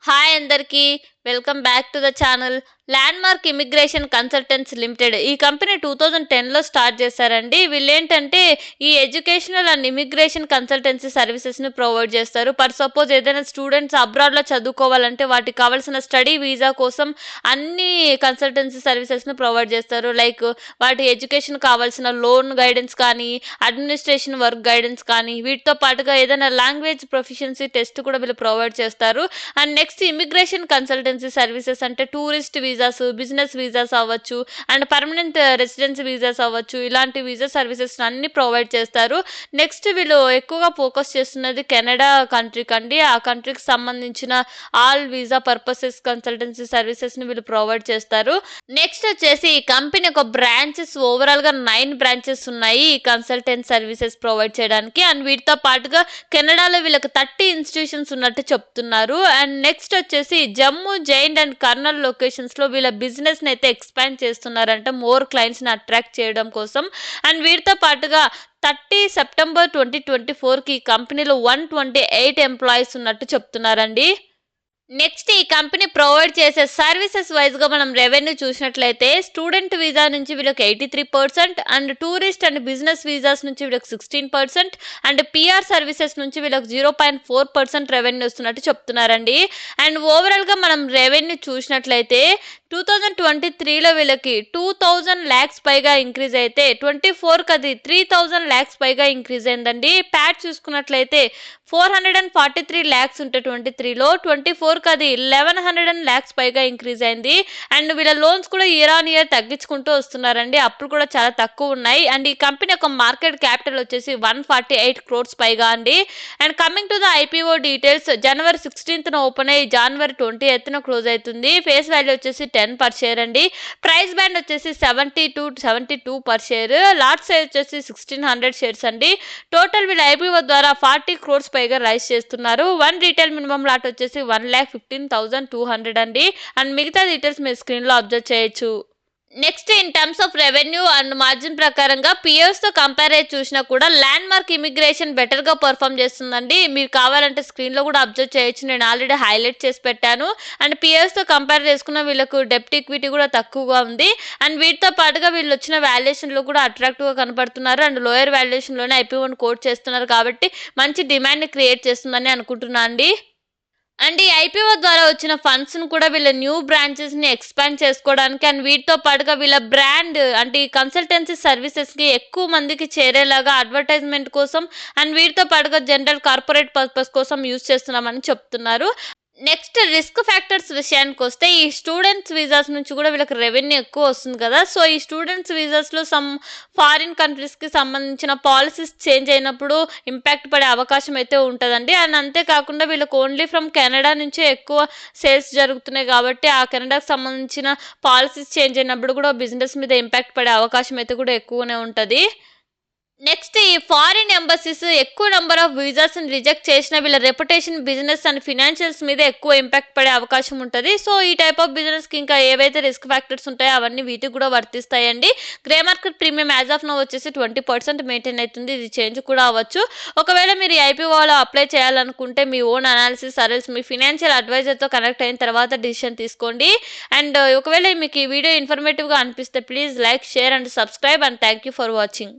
Hi అందరికీ. Welcome back to the channel. Landmark immigration consultants limited. ఈ company 2010లో start చేశారండి. వీళ్ళేంటంటే ఈ ఎడ్యుకేషనల్ అండ్ ఇమిగ్రేషన్ కన్సల్టెన్సీ సర్వీసెస్‌ని ప్రొవైడ్ చేస్తారు. సపోజ్ ఏదైనా స్టూడెంట్స్ అబ్రాడ్‌లో చదువుకోవాలంటే వాటికి కావాల్సిన స్టడీ వీసా కోసం అన్ని కన్సల్టెన్సీ సర్వీసెస్‌ని ప్రొవైడ్ చేస్తారు. లైక్ వాటి ఎడ్యుకేషన్ కావాల్సిన లోన్ గైడెన్స్ కానీ, అడ్మినిస్ట్రేషన్ వర్క్ గైడెన్స్ కానీ, వీటితో పాటుగా ఏదైనా లాంగ్వేజ్ ప్రొఫిషియన్సీ టెస్ట్ కూడా వీళ్ళు ప్రొవైడ్ చేస్తారు. And next immigration consultancy services అంటే టూరిస్ట్ వీసాస్, బిజినెస్ వీసాస్ అవ్వచ్చు, అండ్ పర్మనెంట్ రెసిడెన్సీ వీసాస్ అవ్వచ్చు. ఇలాంటి వీసా సర్వీసెస్ అన్ని ప్రొవైడ్ చేస్తారు. నెక్స్ట్ వీళ్ళు ఎక్కువగా ఫోకస్ చేస్తున్నది కెనడా కంట్రీకి అండి. ఆ కంట్రీకి సంబంధించిన ఆల్ వీసా పర్పసెస్ కన్సల్టెన్సీ సర్వీసెస్ని వీళ్ళు ప్రొవైడ్ చేస్తారు. నెక్స్ట్ వచ్చేసి ఈ కంపెనీ ఒక బ్రాంచెస్ ఓవరాల్గా 9 బ్రాంచెస్ ఉన్నాయి ఈ కన్సల్టెంట్ సర్వీసెస్ ప్రొవైడ్ చేయడానికి. అండ్ వీటితో పాటుగా కెనడాలో వీళ్ళకి 30 ఇన్స్టిట్యూషన్స్ ఉన్నట్టు చెప్తున్నారు. అండ్ నెక్స్ట్ వచ్చేసి జమ్మూ, జైంట్ అండ్ కర్నూల్ లొకేషన్స్లో వీళ్ళ బిజినెస్ని అయితే ఎక్స్పాండ్ చేస్తున్నారంట మోర్ క్లయింట్స్ని అట్రాక్ట్ చేయడం కోసం. అండ్ వీటితో పాటుగా 30 సెప్టెంబర్ 2024కి ఈ కంపెనీలో 128 ఎంప్లాయీస్ ఉన్నట్టు చెప్తున్నారండి. నెక్స్ట్ ఈ కంపెనీ ప్రొవైడ్ చేసే సర్వీసెస్ వైజ్గా మనం రెవెన్యూ చూసినట్లయితే స్టూడెంట్ వీసా నుంచి వీళ్ళకి 83%, and tourist and business visas నుంచి వీళ్ళకి 16%, అండ్ పిఆర్ సర్వీసెస్ నుంచి వీళ్ళకి 0.4% రెవెన్యూ వస్తున్నట్టు చెప్తున్నారండి. అండ్ ఓవరాల్గా మనం రెవెన్యూ చూసినట్లయితే 2023లో వీళ్ళకి 2000 lakhs పైగా ఇంక్రీజ్ అయితే 24కి అది 3000 lakhs పైగా ఇంక్రీజ్ అయిందండి. ప్యాట్ చూసుకున్నట్లయితే 443 lakhs ఉంటే 23లో, 24కి అది 1100 lakhs పైగా ఇంక్రీజ్ అయింది. అండ్ వీళ్ళ లోన్స్ కూడా ఇయర్ ఆన్ ఇయర్ తగ్గించుకుంటూ వస్తున్నారండి. అప్పుడు కూడా చాలా తక్కువ ఉన్నాయి. అండ్ ఈ కంపెనీ యొక్క మార్కెట్ క్యాపిటల్ వచ్చేసి 148 crores పైగా అండి. And coming to the IPO details, జనవరి 16న ఓపెన్ అయ్యి జనవరి 28న క్లోజ్ అవుతుంది. ఫేస్ వాల్యూ వచ్చేసి 10 per share అండి. ప్రైస్ బ్యాండ్ వచ్చేసి 72 per share. లాట్ సైజ్ వచ్చేసి 1600 shares అండి. టోటల్ వీళ్ళ ఐపీఓ ద్వారా 40 crores పైగా రైజ్ చేస్తున్నారు. వన్ రీటైల్ మినిమం లాట్ వచ్చేసి 1,15,200 అండి. అండ్ మిగతా డీటెయిల్స్ మీరు స్క్రీన్లో అబ్జర్వ్ చేయొచ్చు. Next in terms of revenue and margin ప్రకారంగా పియర్స్తో కంపేర్ అయ్యి చూసినా కూడా ల్యాండ్ మార్క్ ఇమిగ్రేషన్ బెటర్గా పర్ఫామ్ చేస్తుందండి. మీరు కావాలంటే స్క్రీన్లో కూడా అబ్జర్వ్ చేయొచ్చు. నేను ఆల్రెడీ హైలైట్ చేసి పెట్టాను. అండ్ పియర్స్తో కంపేర్ చేసుకున్న వీళ్ళకు డెప్ట్ ఈక్విటీ కూడా తక్కువగా ఉంది. అండ్ వీటితో పాటుగా వీళ్ళు వచ్చిన వాల్యుయేషన్లో కూడా అట్రాక్టివ్గా కనపడుతున్నారు. అండ్ లోయర్ వాల్యుయేషన్లోనే ఐపీఓని కోట్ చేస్తున్నారు కాబట్టి మంచి డిమాండ్ని క్రియేట్ చేస్తుందని అనుకుంటున్నాను అండి. అండ్ ఈ ఐపీఓ ద్వారా వచ్చిన ఫండ్స్ను కూడా వీళ్ళ న్యూ బ్రాంచెస్ని ఎక్స్పాండ్ చేసుకోవడానికి, అండ్ వీటితో పాటుగా వీళ్ళ బ్రాండ్ అంటే ఈ కన్సల్టెన్సీ సర్వీసెస్కి ఎక్కువ మందికి చేరేలాగా అడ్వర్టైజ్మెంట్ కోసం, అండ్ వీటితో పాటుగా జనరల్ కార్పొరేట్ పర్పస్ కోసం యూజ్ చేస్తున్నామని చెప్తున్నారు. నెక్స్ట్ రిస్క్ ఫ్యాక్టర్స్ విషయానికి వస్తే ఈ స్టూడెంట్స్ వీసాస్ నుంచి కూడా వీళ్ళకి రెవెన్యూ ఎక్కువ వస్తుంది కదా. సో ఈ స్టూడెంట్స్ వీసాస్లో సమ్ ఫారిన్ కంట్రీస్కి సంబంధించిన పాలసీస్ చేంజ్ అయినప్పుడు ఇంపాక్ట్ పడే అవకాశం అయితే ఉంటుందండి. అండ్ అంతేకాకుండా వీళ్ళకి ఓన్లీ ఫ్రమ్ కెనడా నుంచే ఎక్కువ సేల్స్ జరుగుతున్నాయి కాబట్టి ఆ కెనడాకి సంబంధించిన పాలసీస్ చేంజ్ అయినప్పుడు కూడా బిజినెస్ మీద ఇంపాక్ట్ పడే అవకాశం అయితే కూడా ఎక్కువనే ఉంటుంది. నెక్స్ట్ ఈ ఫారిన్ ఎంబసీస్ ఎక్కువ నెంబర్ ఆఫ్ వీసాస్ని రిజెక్ట్ చేసిన వీళ్ళ రెప్యుటేషన్, బిజినెస్ అండ్ ఫినాన్షియల్స్ మీద ఎక్కువ ఇంపాక్ట్ పడే అవకాశం ఉంటుంది. సో ఈ టైప్ ఆఫ్ బిజినెస్కి ఇంకా ఏవైతే రిస్క్ ఫ్యాక్టర్స్ ఉంటాయో అవన్నీ వీటికి కూడా వర్తిస్తాయండి. Grey market premium as of now వచ్చేసి 20% మెయింటైన్ అవుతుంది. ఇది చేంజ్ కూడా అవ్వచ్చు. ఒకవేళ మీరు ఐపీఓలో అప్లై చేయాలనుకుంటే మీ ఓన్ అనాలిసిస్ అరెల్స్ మీ ఫినాన్షియల్ అడ్వైజర్తో కనెక్ట్ అయిన తర్వాత డిసిషన్ తీసుకోండి. అండ్ ఒకవేళ మీకు ఈ వీడియో ఇన్ఫర్మేటివ్గా అనిపిస్తే please like, share and subscribe. And thank you for watching.